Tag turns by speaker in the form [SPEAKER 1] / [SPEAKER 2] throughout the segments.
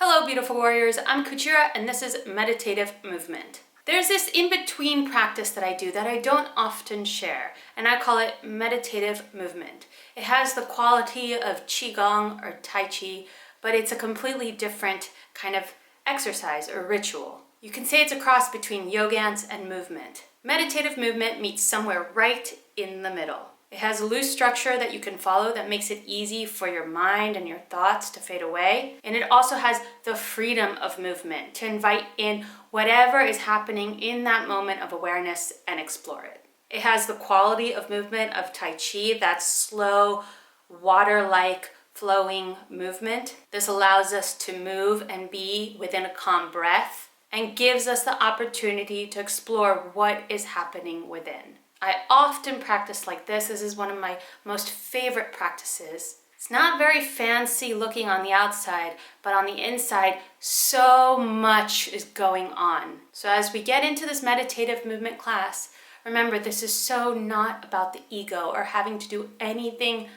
[SPEAKER 1] Hello, beautiful warriors. I'm Kuchira, and this is meditative movement. There's this in-between practice that I do that I don't often share, and I call it meditative movement. It has the quality of Qigong or Tai Chi, but it's a completely different kind of exercise or ritual. You can say it's a cross between yogans and movement. Meditative movement meets somewhere right in the middle. It has a loose structure that you can follow that makes it easy for your mind and your thoughts to fade away. And it also has the freedom of movement to invite in whatever is happening in that moment of awareness and explore it. It has the quality of movement of Tai Chi, that slow, water-like flowing movement. This allows us to move and be within a calm breath and gives us the opportunity to explore what is happening within. I often practice like this. This is one of my most favorite practices. It's not very fancy looking on the outside, but on the inside, so much is going on. So as we get into this meditative movement class, remember this is so not about the ego or having to do anything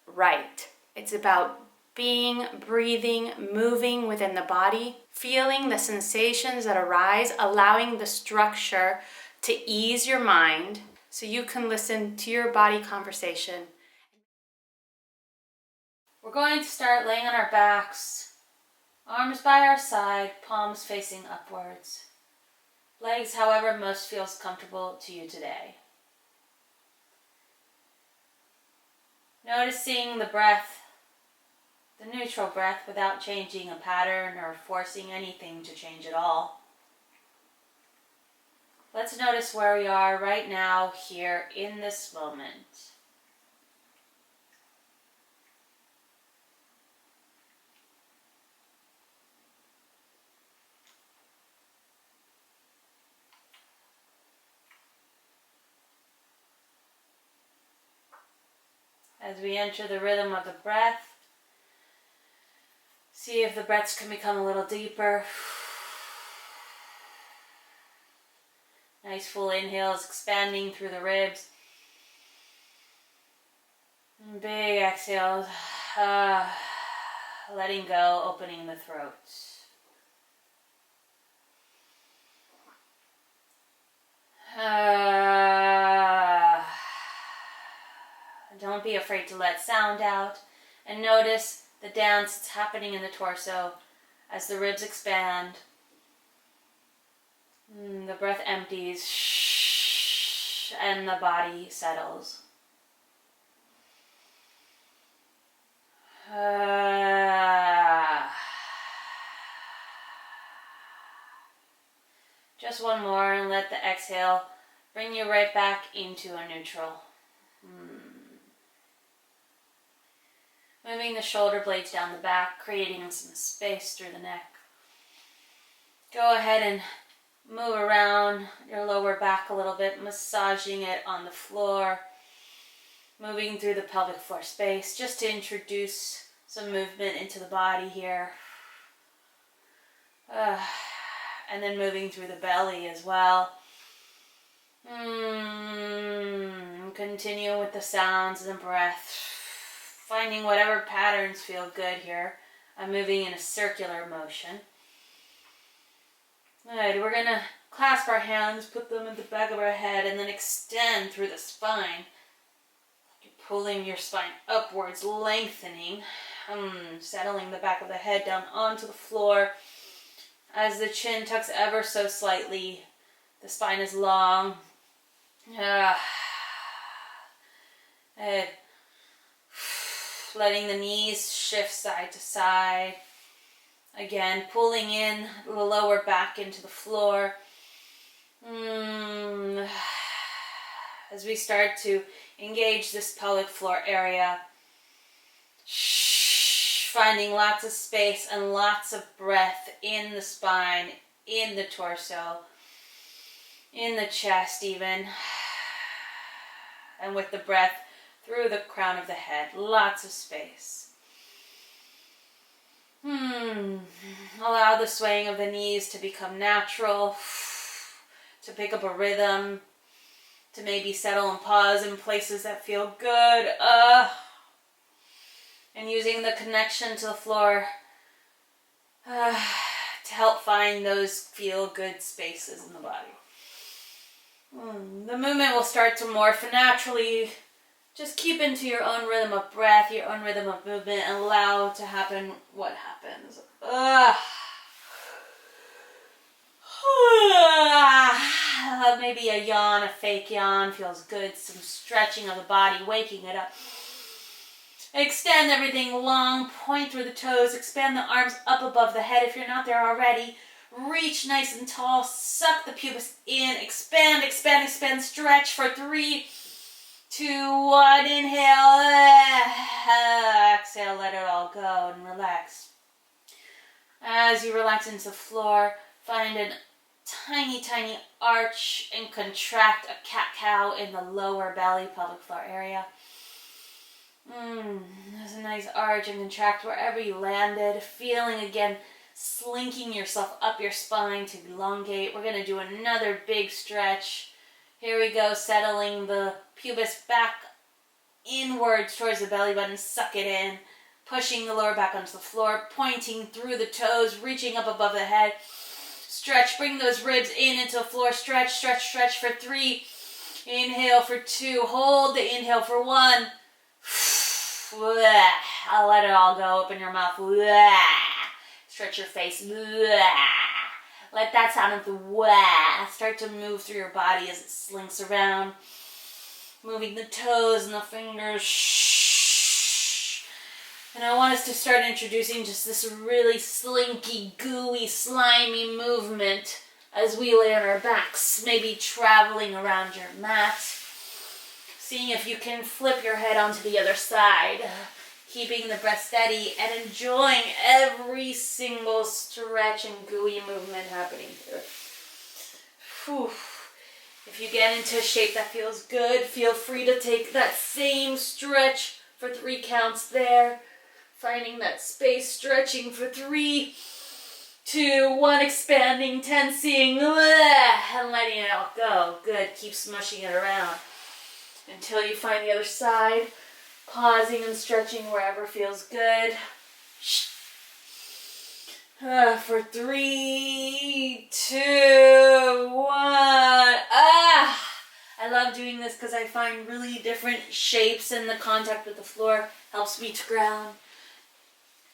[SPEAKER 1] right. It's about being, breathing, moving within the body, feeling the sensations that arise, allowing the structure to ease your mind, so you can listen to your body conversation. We're going to start laying on our backs, arms by our side, palms facing upwards. Legs however most feels comfortable to you today. Noticing the breath, the neutral breath, without changing a pattern or forcing anything to change at all. Let's notice where we are right now, here in this moment. As we enter the rhythm of the breath, see if the breaths can become a little deeper. Nice full inhales, expanding through the ribs. And big exhales, letting go, opening the throat. Don't be afraid to let sound out, and notice the dance that's happening in the torso as the ribs expand. The breath empties, and the body settles. Just one more, and let the exhale bring you right back into a neutral. Moving the shoulder blades down the back, creating some space through the neck. Go ahead and move around your lower back a little bit, massaging it on the floor, moving through the pelvic floor space, just to introduce some movement into the body here. And then moving through the belly as well. Continue with the sounds and the breath, finding whatever patterns feel good here. I'm moving in a circular motion. Alright, we're going to clasp our hands, put them at the back of our head, and then extend through the spine. You're pulling your spine upwards, lengthening, settling the back of the head down onto the floor. As the chin tucks ever so slightly, the spine is long. And letting the knees shift side to side. Again, pulling in the lower back into the floor. As we start to engage this pelvic floor area. Finding lots of space and lots of breath in the spine, in the torso, in the chest even. And with the breath through the crown of the head, lots of space. Allow the swaying of the knees to become natural, to pick up a rhythm, to maybe settle and pause in places that feel good. And using the connection to the floor to help find those feel-good spaces in the body. The movement will start to morph naturally. Just keep into your own rhythm of breath, your own rhythm of movement, and allow to happen what happens. Maybe a yawn, a fake yawn, feels good. Some stretching of the body, waking it up. Extend everything long, point through the toes, expand the arms up above the head if you're not there already. Reach nice and tall, suck the pubis in, expand, expand, expand, stretch for 3, 2, 1, inhale, exhale, let it all go and relax. As you relax into the floor, find a tiny, tiny arch and contract a cat-cow in the lower belly, pelvic floor area. There's a nice arch and contract wherever you landed, feeling again slinking yourself up your spine to elongate. We're going to do another big stretch. Here we go, settling the pubis back inwards towards the belly button. Suck it in, pushing the lower back onto the floor, pointing through the toes, reaching up above the head. Stretch, bring those ribs in into the floor. Stretch, stretch, stretch for 3. Inhale for 2. Hold the inhale for 1. I'll let it all go. Open your mouth. Stretch your face. Let that sound of the start to move through your body as it slinks around. Moving the toes and the fingers. And I want us to start introducing just this really slinky, gooey, slimy movement as we lay on our backs, maybe traveling around your mat. Seeing if you can flip your head onto the other side, keeping the breath steady and enjoying every single stretch and gooey movement happening here. Whew. If you get into a shape that feels good, feel free to take that same stretch for 3 counts there. Finding that space, stretching for 3, 2, 1, expanding, tensing, and letting it all go. Good, keep smushing it around until you find the other side. Pausing and stretching wherever feels good. For 3, 2, 1. I love doing this because I find really different shapes, and the contact with the floor helps me to ground.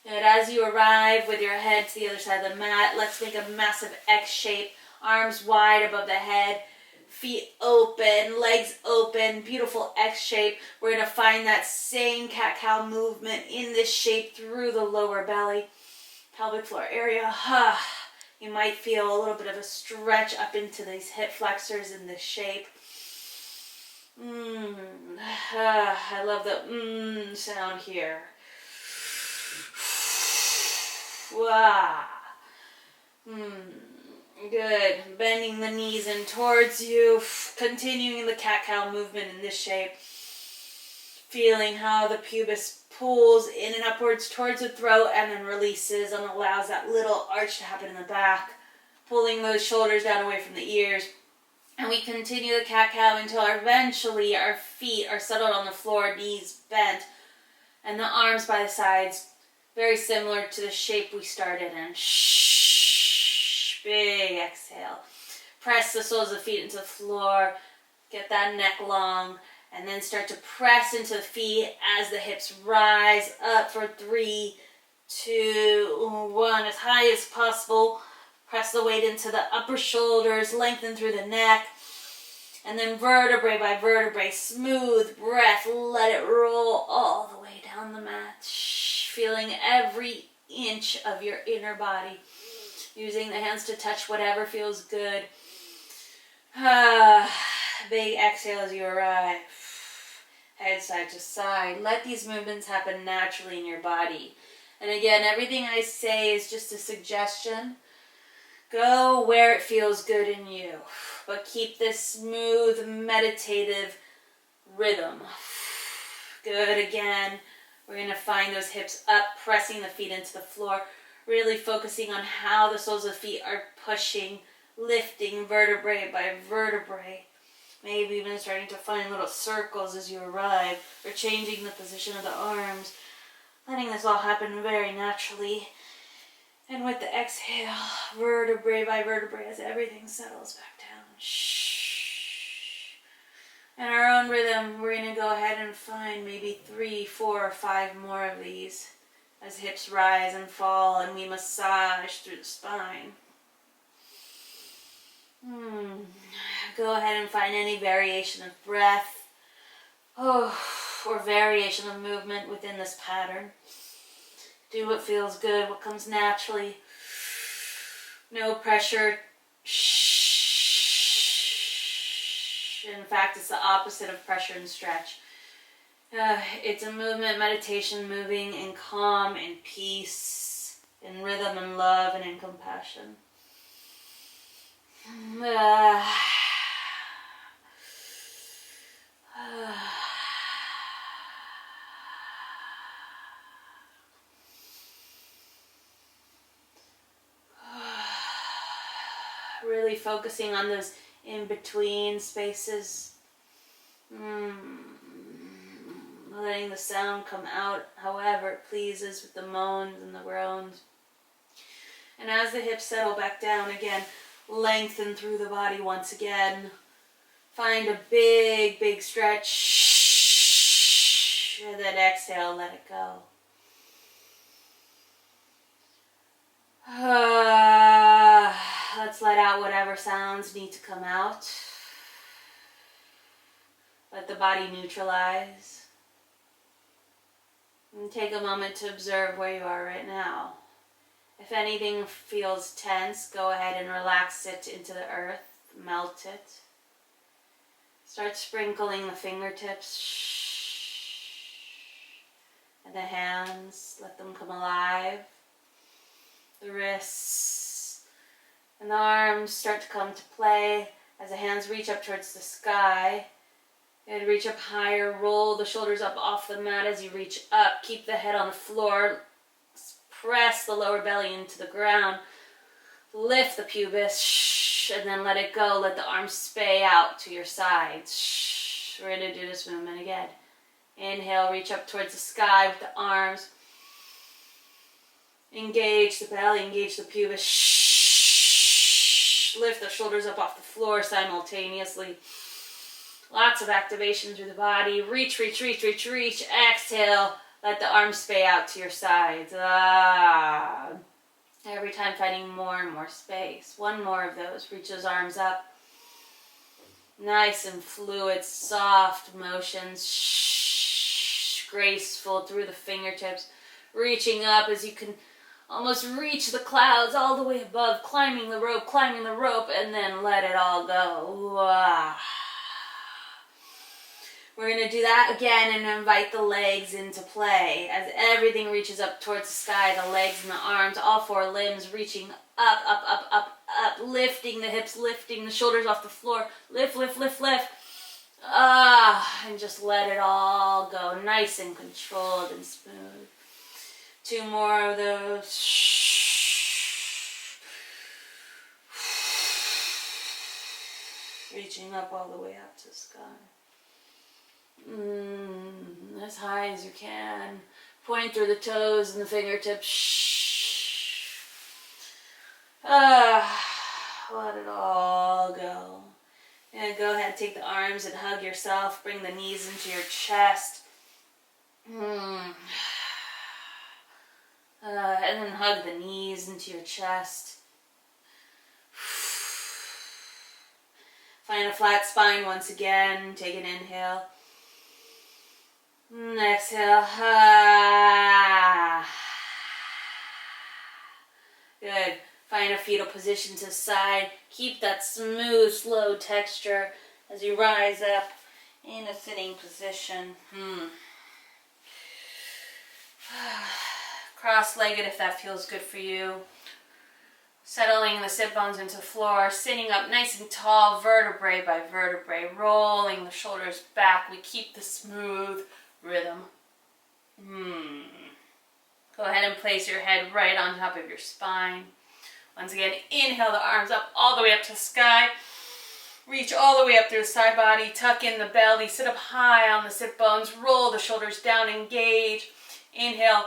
[SPEAKER 1] And as you arrive with your head to the other side of the mat, let's make a massive X shape. Arms wide above the head. Feet open, legs open, beautiful X shape. We're going to find that same cat-cow movement in this shape through the lower belly, pelvic floor area. You might feel a little bit of a stretch up into these hip flexors in this shape. I love the sound here. Good. Bending the knees in towards you. Continuing the cat-cow movement in this shape. Feeling how the pubis pulls in and upwards towards the throat and then releases and allows that little arch to happen in the back. Pulling those shoulders down away from the ears. And we continue the cat-cow until eventually our feet are settled on the floor, knees bent, and the arms by the sides. Very similar to the shape we started in. Big exhale. Press the soles of the feet into the floor. Get that neck long. And then start to press into the feet as the hips rise up for 3, 2, 1. As high as possible. Press the weight into the upper shoulders. Lengthen through the neck. And then vertebrae by vertebrae. Smooth breath. Let it roll all the way down the mat. Feeling every inch of your inner body. Using the hands to touch whatever feels good. Big exhale as you arrive. Head side to side. Let these movements happen naturally in your body. And again, everything I say is just a suggestion. Go where it feels good in you. But keep this smooth, meditative rhythm. Good again. We're going to find those hips up, pressing the feet into the floor. Really focusing on how the soles of the feet are pushing, lifting vertebrae by vertebrae. Maybe even starting to find little circles as you arrive, or changing the position of the arms. Letting this all happen very naturally. And with the exhale, vertebrae by vertebrae, as everything settles back down. Shh. In our own rhythm, we're going to go ahead and find maybe 3, 4, or 5 more of these as hips rise and fall and we massage through the spine. Go ahead and find any variation of breath or variation of movement within this pattern. Do what feels good, what comes naturally. No pressure. Shh. In fact, it's the opposite of pressure and stretch. It's a movement, meditation, moving in calm and peace, in rhythm and love and in compassion. Really focusing on those in-between spaces. Letting the sound come out however it pleases with the moans and the groans. And as the hips settle back down again, lengthen through the body once again. Find a big, big stretch. And then exhale, let it go. Let's let out whatever sounds need to come out. Let the body neutralize. And take a moment to observe where you are right now. If anything feels tense, go ahead and relax it into the earth. Melt it. Start sprinkling the fingertips. And the hands. Let them come alive. The wrists. And the arms start to come to play as the hands reach up towards the sky. And reach up higher, roll the shoulders up off the mat as you reach up. Keep the head on the floor. Press the lower belly into the ground. Lift the pubis, and then let it go. Let the arms spay out to your sides. We're going to do this movement again. Inhale, reach up towards the sky with the arms. Engage the belly, engage the pubis. Lift the shoulders up off the floor simultaneously. Lots of activation through the body. Reach, reach, reach, reach, reach. Exhale. Let the arms spay out to your sides. Every time finding more and more space. One more of those. Reach those arms up. Nice and fluid, soft motions. Graceful through the fingertips. Reaching up as you can almost reach the clouds all the way above. Climbing the rope, and then let it all go. We're going to do that again and invite the legs into play. As everything reaches up towards the sky, the legs and the arms, all 4 limbs reaching up, up, up, up, up, lifting the hips, lifting the shoulders off the floor. Lift, lift, lift, lift. And just let it all go. Nice and controlled and smooth. 2 more of those. Reaching up all the way up to the sky. As high as you can. Point through the toes and the fingertips. Let it all go. And go ahead, take the arms and hug yourself. Bring the knees into your chest. And then hug the knees into your chest. Find a flat spine once again. Take an inhale. Exhale. Good. Find a fetal position to the side. Keep that smooth, slow texture as you rise up in a sitting position. Cross-legged if that feels good for you. Settling the sit bones into the floor, sitting up nice and tall, vertebrae by vertebrae, rolling the shoulders back. We keep the smooth rhythm. Go ahead and place your head right on top of your spine. Once again, inhale the arms up all the way up to the sky. Reach all the way up through the side body. Tuck in the belly. Sit up high on the sit bones. Roll the shoulders down. Engage. Inhale.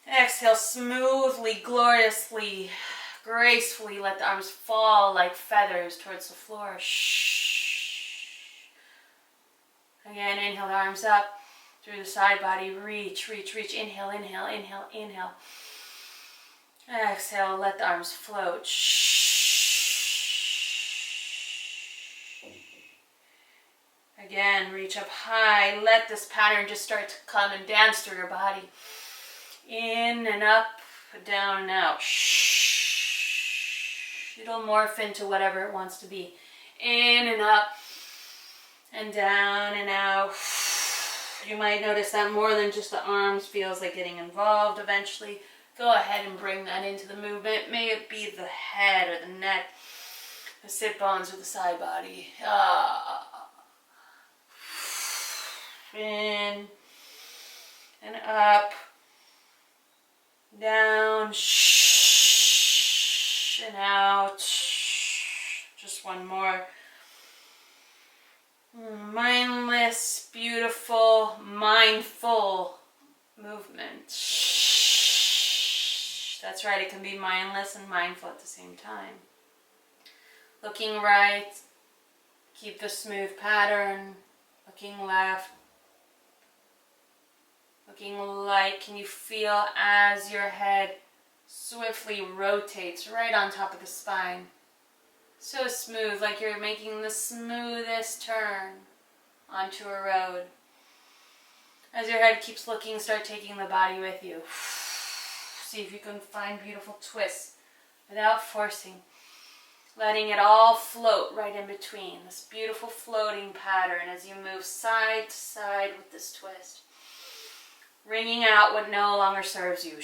[SPEAKER 1] Exhale, smoothly, gloriously, gracefully let the arms fall like feathers towards the floor. Shh. Again, inhale the arms up through the side body. Reach, reach, reach. Inhale, inhale, inhale, inhale. Exhale, let the arms float. Shh. Again, reach up high. Let this pattern just start to come and dance through your body. In and up, down and out. Shh. It'll morph into whatever it wants to be. In and up, and down and out. You might notice that more than just the arms feels like getting involved eventually. Go ahead and bring that into the movement. May it be the head or the neck, the sit bones or the side body. In and up, down, shh, and out. Just one more. Mindless, beautiful, mindful movement. Shh. That's right, it can be mindless and mindful at the same time. Looking right, keep the smooth pattern. Looking left, looking light. Can you feel as your head swiftly rotates right on top of the spine? So smooth, like you're making the smoothest turn onto a road. As your head keeps looking, start taking the body with you. See if you can find beautiful twists without forcing. Letting it all float right in between. This beautiful floating pattern as you move side to side with this twist. Wringing out what no longer serves you.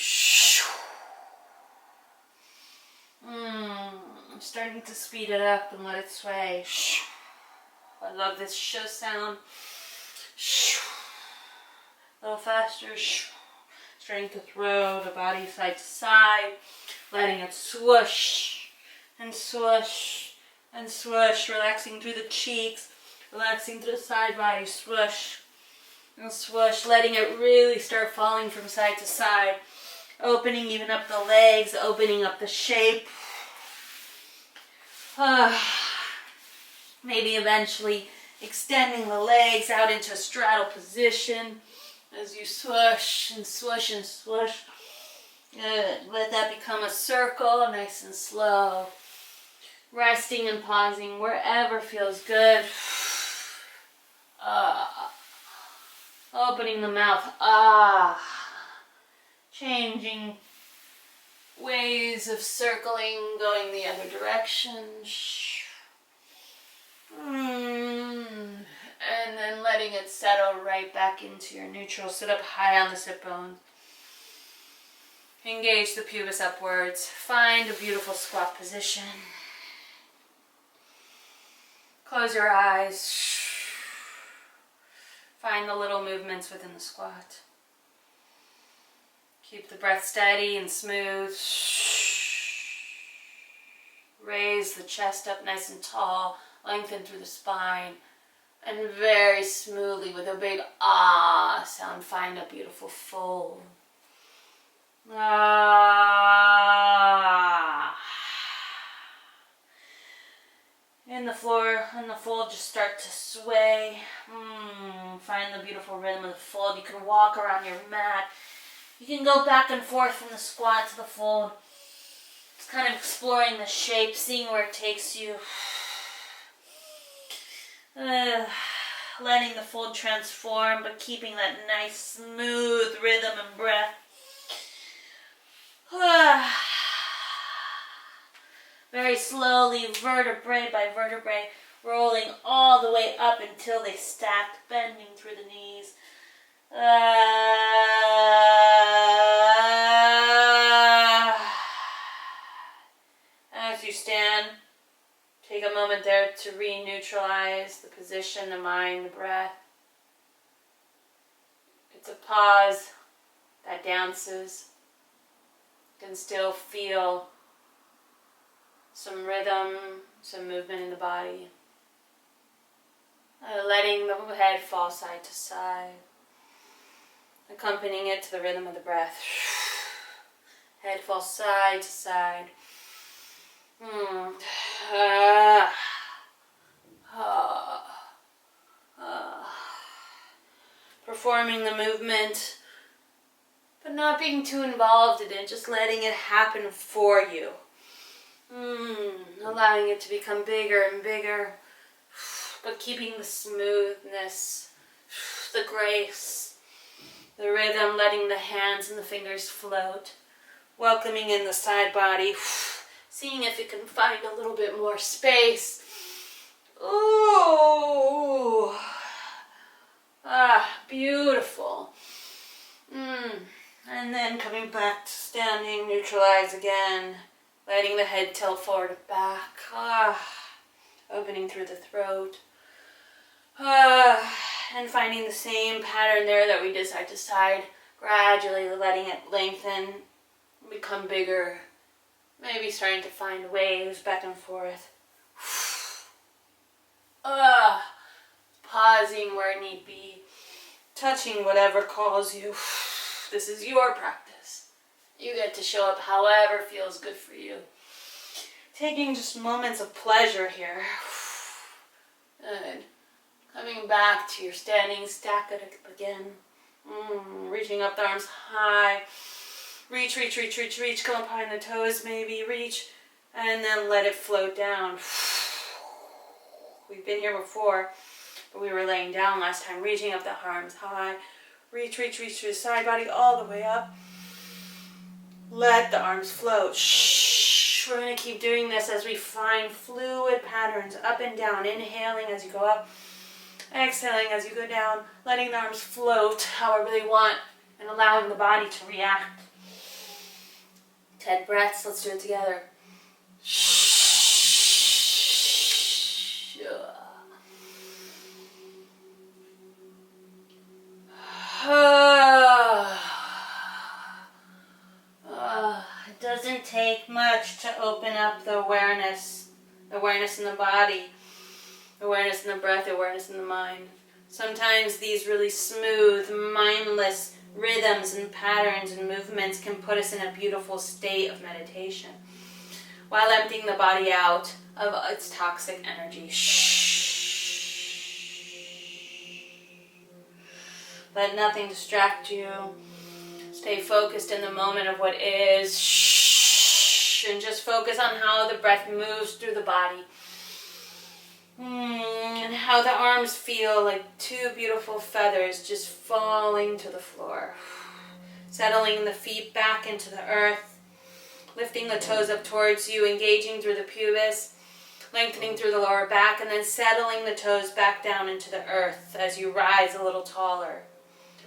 [SPEAKER 1] Starting to speed it up and let it sway. I love this sh sound. A little faster. Starting to throw the body side to side. Letting it swoosh and swoosh and swoosh. Relaxing through the cheeks. Relaxing through the side body. Swoosh and swoosh. Letting it really start falling from side to side. Opening even up the legs. Opening up the shape. Maybe eventually extending the legs out into a straddle position as you swoosh and swoosh and swoosh. Let that become a circle, nice and slow. Resting and pausing wherever feels good. Opening the mouth. Changing ways of circling, going the other direction. And then letting it settle right back into your neutral. Sit up high on the sit bones. Engage the pubis upwards. Find a beautiful squat position. Close your eyes. Find the little movements within the squat. Keep the breath steady and smooth. Raise the chest up nice and tall. Lengthen through the spine. And very smoothly with a big ah sound, find a beautiful fold. Ah. In the floor, on the fold, just start to sway. Find the beautiful rhythm of the fold. You can walk around your mat. You can go back and forth from the squat to the fold. Just kind of exploring the shape, seeing where it takes you. Letting the fold transform, but keeping that nice, smooth rhythm and breath. Very slowly, vertebrae by vertebrae, rolling all the way up until they stack, bending through the knees. As you stand, take a moment there to re-neutralize the position, the mind, the breath. It's a pause that dances. You can still feel some rhythm, some movement in the body. Letting the head fall side to side. Accompanying it to the rhythm of the breath. Head falls side to side. Ah. Ah. Ah. Performing the movement, but not being too involved in it, just letting it happen for you. Allowing it to become bigger and bigger, but keeping the smoothness, the grace, the rhythm, letting the hands and the fingers float, welcoming in the side body, seeing if you can find a little bit more space. Ooh. Ah, beautiful. And then coming back to standing, neutralize again, letting the head tilt forward and back. Opening through the throat. And finding the same pattern there that we did side to side, gradually letting it lengthen, become bigger, maybe starting to find waves back and forth. Pausing where need be, touching whatever calls you. This is your practice. You get to show up however feels good for you. Taking just moments of pleasure here. Good. Coming back to your standing, stack it up again. Reaching up the arms high. Reach, reach, reach, reach, reach. Come up behind the toes maybe. Reach. And then let it float down. We've been here before, but we were laying down last time. Reaching up the arms high. Reach, reach, reach to the side body all the way up. Let the arms float. We're going to keep doing this as we find fluid patterns up and down. Inhaling as you go up. Exhaling as you go down. Letting the arms float however they want. And allowing the body to react. 10 breaths. Let's do it together. It doesn't take much to open up the awareness in the body, awareness in the breath, awareness in the mind. Sometimes these really smooth, mindless rhythms and patterns and movements can put us in a beautiful state of meditation while emptying the body out of its toxic energy. Let nothing distract you. Stay focused in the moment of what is. And just focus on how the breath moves through the body. And how the arms feel like two beautiful feathers just falling to the floor. Settling the feet back into the earth. Lifting the toes up towards you, engaging through the pubis. Lengthening through the lower back, and then settling the toes back down into the earth as you rise a little taller.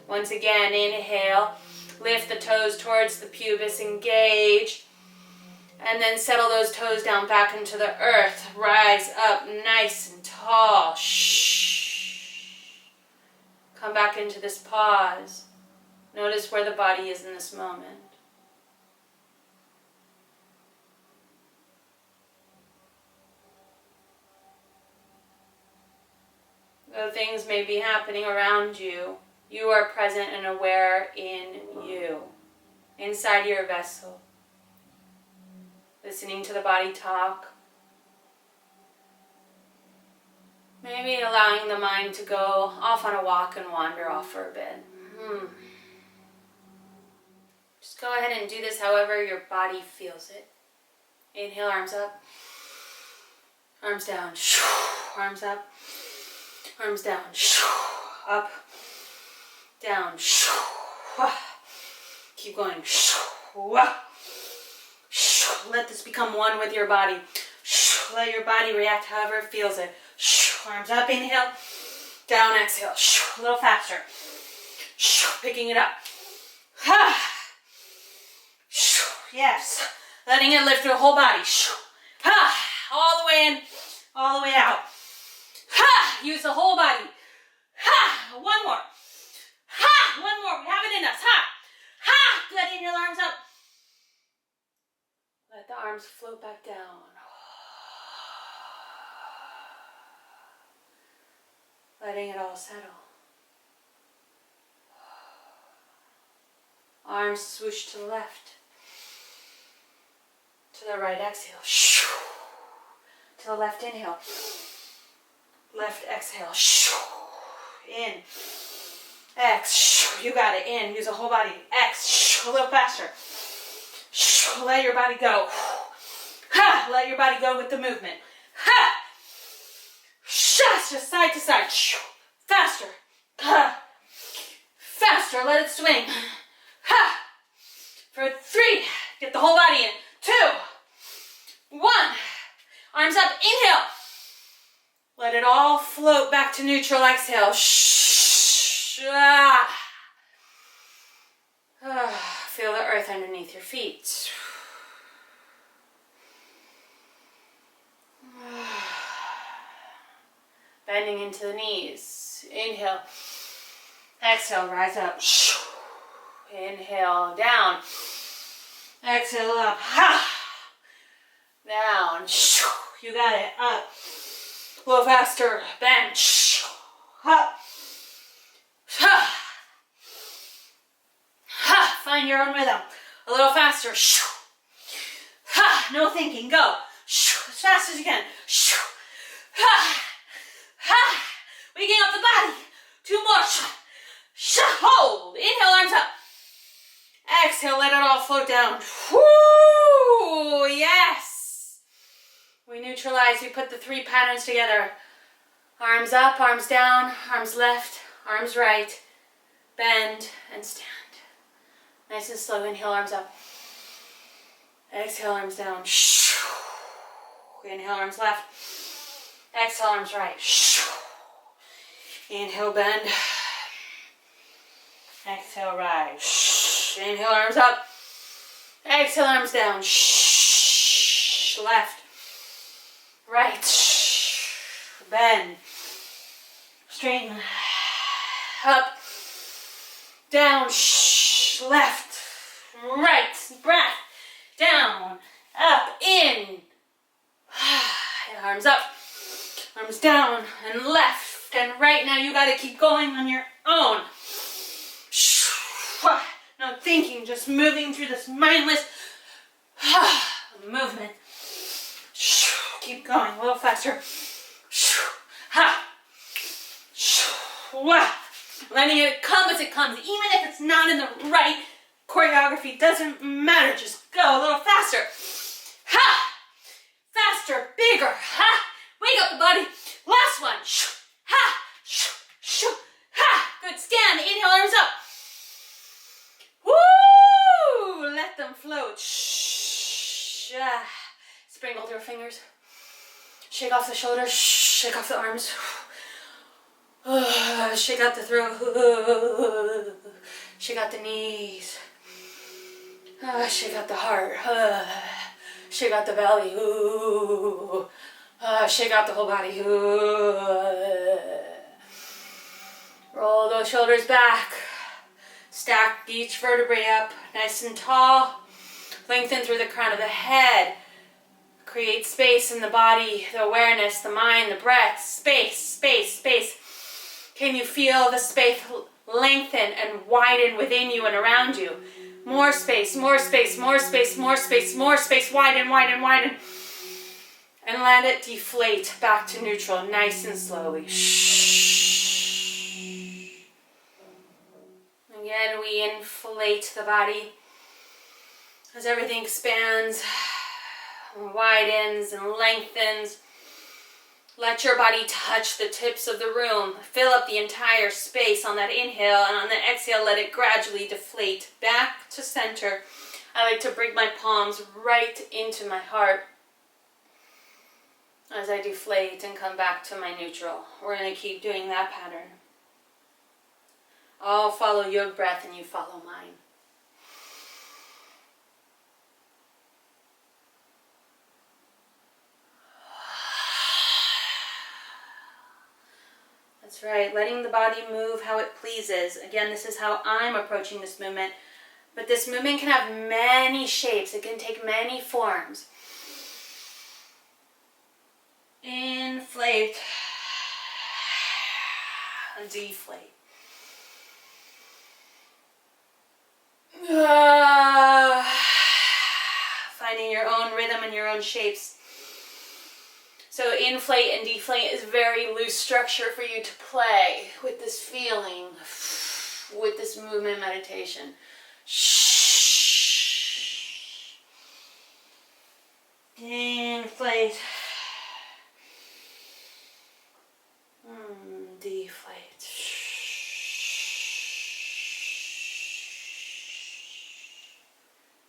[SPEAKER 1] Once again, inhale. Lift the toes towards the pubis, engage. And then settle those toes down back into the earth. Rise up nice and tall. Come back into this pause. Notice where the body is in this moment. Though things may be happening around you, you are present and aware in you, inside your vessel. Listening to the body talk. Maybe allowing the mind to go off on a walk and wander off for a bit. Just go ahead and do this however your body feels it. Inhale, arms up. Arms down. Arms up. Arms down. Up. Down. Keep going. Let this become one with your body. Let your body react however it feels it. Arms up, inhale. Down, exhale. A little faster. Picking it up. Yes. Letting it lift through the whole body. All the way in, all the way out. Use the whole body. One more. One more. We have it in us. Good. Inhale, arms up. Let the arms float back down. Letting it all settle. Arms swoosh to the left. To the right, exhale. To the left, inhale. Left, exhale. In. X. You got it. In. Use the whole body. X. A little faster. Let your body go. Ha! Let your body go with the movement. Ha! Just side to side. Faster. Ha! Faster. Let it swing. Ha! For 3. Get the whole body in. 2. 1. Arms up. Inhale. Let it all float back to neutral. Exhale. Feel the earth underneath your feet. Bending into the knees. Inhale. Exhale, rise up. Inhale, down. Exhale, up. Down. You got it. Up. A little faster. Bend. Up. Find your own rhythm. A little faster. No thinking. Go. As fast as you can. Waking up the body. 2 more. Hold. Inhale, arms up. Exhale, let it all float down. Woo! Yes. We neutralize. We put the 3 patterns together. Arms up, arms down, arms left, arms right. Bend and stand. Nice and slow. Inhale, arms up. Exhale, arms down. Inhale, arms left. Exhale, arms right. Inhale, bend. Exhale, rise. Inhale, arms up. Exhale, arms down. Left. Right. Bend. Straighten. Up. Down. Left. Right. Breath. Down. Up. In. Arms up. Arms down. And left and right. Now you got to keep going on your own. No thinking, just moving through this mindless movement. Keep going a little faster. Letting it come as it comes, even if it's not in the right choreography, doesn't matter. Just go a little faster. Faster, bigger. Wake up the body. Last one. Good. Stand. Inhale, arms up. Woo! Let them float. Sprinkle your fingers. Shake off the shoulders. Shake off the arms. Shake out the throat. Shake out the knees. Shake out the heart. Shake out the belly. Shake out the whole body. Roll those shoulders back. Stack each vertebrae up nice and tall. Lengthen through the crown of the head. Create space in the body, the awareness, the mind, the breath. Space, space, space. Can you feel the space lengthen and widen within you and around you? More space, more space, more space, more space, more space. Widen, widen, widen. And let it deflate back to neutral, nice and slowly. Again, we inflate the body as everything expands, widens and lengthens. Let your body touch the tips of the room. Fill up the entire space on that inhale, and on the exhale, let it gradually deflate back to center. I like to bring my palms right into my heart as I deflate and come back to my neutral. We're going to keep doing that pattern. I'll follow your breath and you follow mine. That's right, letting the body move how it pleases. Again, this is how I'm approaching this movement. But this movement can have many shapes. It can take many forms. Inflate. Deflate. Finding your own rhythm. rhythm and your own shapes. So inflate and deflate is very loose structure for you to play with this feeling, with this movement meditation. Inflate. Deflate.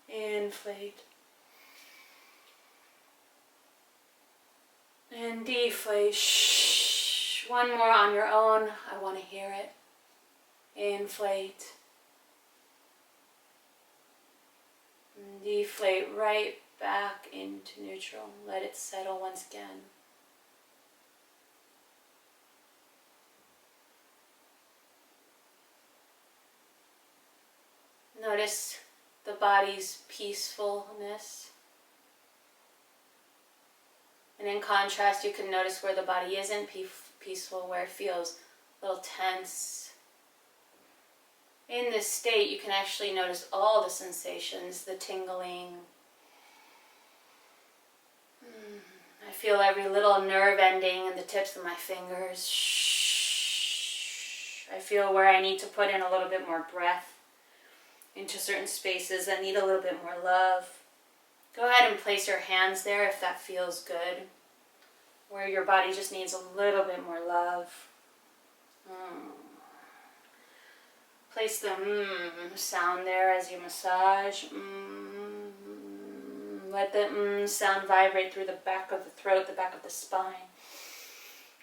[SPEAKER 1] Inflate. And deflate. One more on your own. I want to hear it. Inflate. And deflate right back into neutral. Let it settle once again. Notice the body's peacefulness. And in contrast, you can notice where the body isn't peaceful, where it feels a little tense. In this state, you can actually notice all the sensations, the tingling. I feel every little nerve ending in the tips of my fingers. I feel where I need to put in a little bit more breath into certain spaces that need a little bit more love. Go ahead and place your hands there if that feels good. Where your body just needs a little bit more love. Place the sound there as you massage. Let the sound vibrate through the back of the throat, the back of the spine.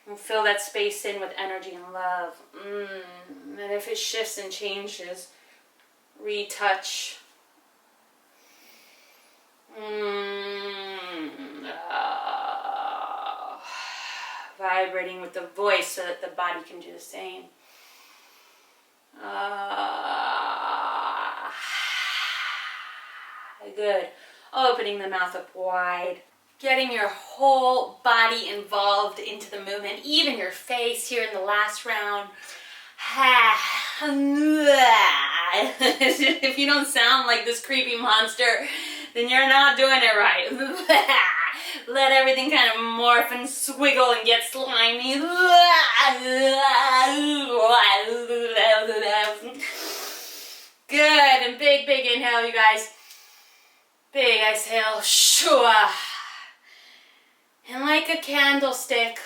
[SPEAKER 1] And fill that space in with energy and love. And if it shifts and changes, retouch. Vibrating with the voice so that the body can do the same. Good. Opening the mouth up wide. Getting your whole body involved into the movement, even your face here in the last round. If you don't sound like this creepy monster, then you're not doing it right. Let everything kind of morph and swiggle and get slimy. Good, and big inhale, you guys. Big exhale. Shua. And like a candlestick,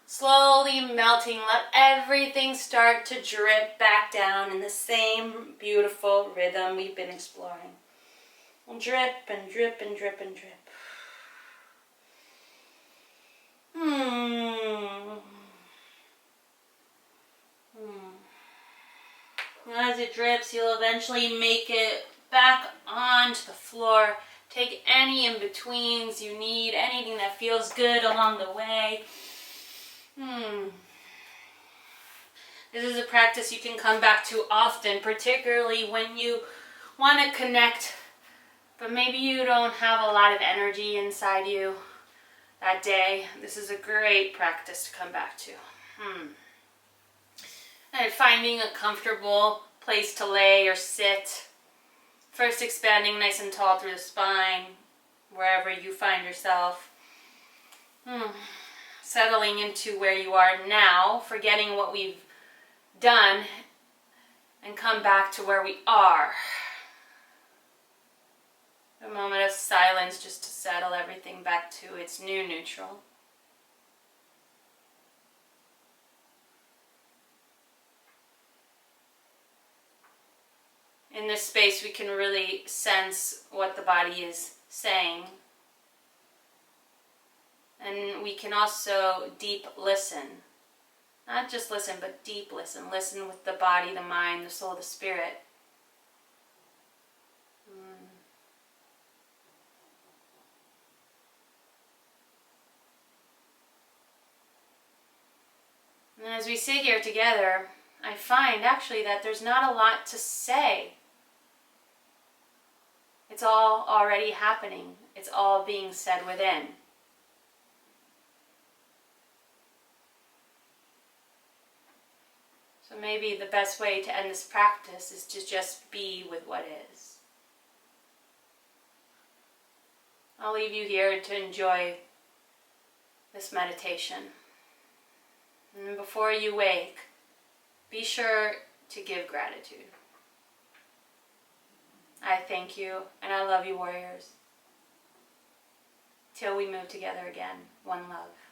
[SPEAKER 1] slowly melting, let everything start to drip back down in the same beautiful rhythm we've been exploring. We'll drip and drip and drip and drip. As it drips, you'll eventually make it back onto the floor. Take any in-betweens you need, anything that feels good along the way. This is a practice you can come back to often, particularly when you want to connect, but maybe you don't have a lot of energy inside you that day. This is a great practice to come back to. And finding a comfortable place to lay or sit. First expanding nice and tall through the spine, wherever you find yourself. Settling into where you are now, forgetting what we've done, and come back to where we are. A moment of silence just to settle everything back to its new neutral. In this space, we can really sense what the body is saying. And we can also deep listen. Not just listen, but deep listen. Listen with the body, the mind, the soul, the spirit. And as we sit here together, I find actually that there's not a lot to say. It's all already happening. It's all being said within. So maybe the best way to end this practice is to just be with what is. I'll leave you here to enjoy this meditation. And before you wake, be sure to give gratitude. I thank you and I love you, warriors. Till we move together again, one love.